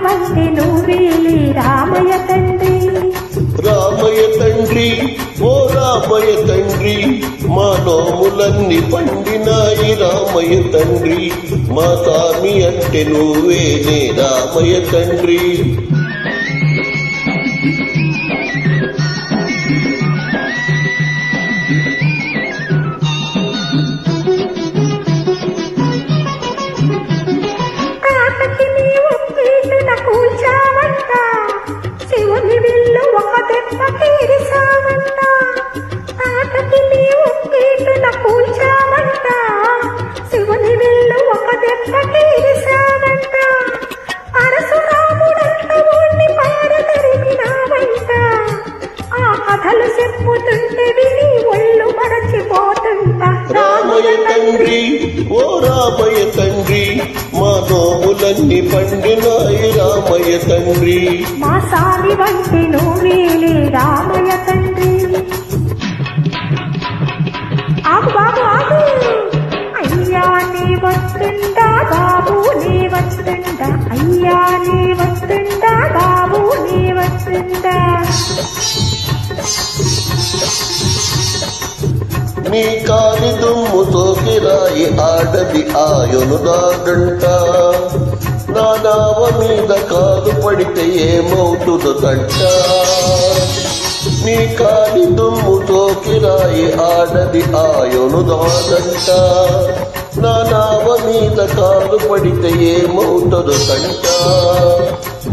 వంటి నువ్వేలే రామయ్య తండ్రి. రామయ్య తండ్రి ఓ రామయ్య తండ్రి మా నోములన్నీ పండినాయి రామయ్య తండ్రి. మా స్వామి అంటే నువ్వేనే రామయ్య తండ్రి. శివుని విల్లు ఒక దెబ్బ తీరిసావంట. తాటకి నీవు పీటున కూల్చావంట. శివుని విల్లు ఒక దెబ్బ తీరిసావంట. పరశురాముడంత ఊణ్ణి పారదరిమినావంట. ఆ కథలు చెప్పుతుంటే విని ఒళ్ళు మరచిపోతుంటా. రామయ్య తండ్రి ఓ రామయ్య తండ్రి మా నోములన్నీ పండినాయి రామయ్య తండ్రి. మా స్వామి వంటి నువ్వేలే రామయ్య తండ్రి. ఆగు బాబు ఆగు. అయ్యా నీ వస్తుండా బాబు నీ వస్తుండా. అయ్యా నీ వస్తుండా బాబు నీ వస్తుండా. నీ కాలి దుమ్ముతో కిరాయి ఆడది ఆయునుదాడంట. నా నావ మీద కాలు పడితే ఏమవుతుందో తంట. నీ కాలి దుమ్ముతో కిరాయి ఆడది ఆయునుదాడంట. నా నావ మీద కాలు పడితే ఏమవుతుందో తంట.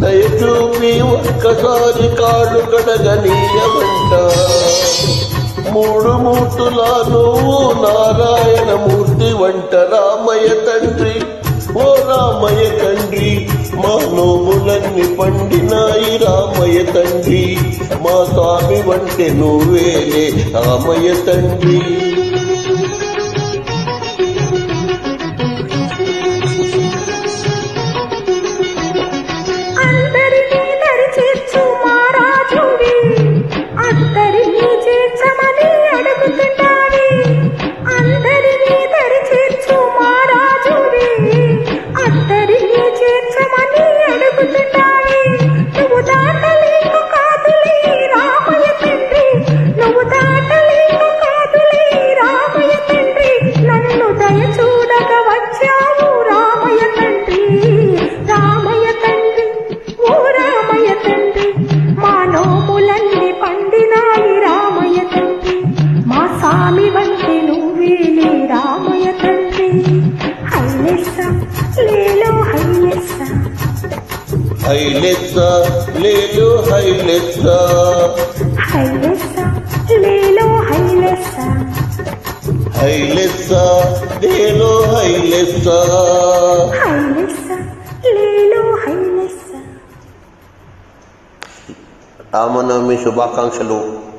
దయచూపి ఒక్కసారి కాళ్ళు కడగనీయమంట. మూడు మూర్తులా నువ్వు నారాయణమూర్తి వంట రామయ్య తండ్రి ఓ రామయ్య తండ్రి. మా నోములన్నీ పండినాయి రామయ్య తండ్రి. మా స్వామి వంటే నువ్వేలే రామయ్య తండ్రి. స్వామి వంటి నువ్వేలే రామయ్య తండ్రి. హైలెస్స లేలో హైలెస్స. హైలెస్స లేలో హైలెస్స. హైలెస్స లేలో హైలెస్స. హైలెస్స లేలో హైలెస్స. హైలెస్స లేలో హైలెస్స. రామనవమి శుభాకాంక్షలు.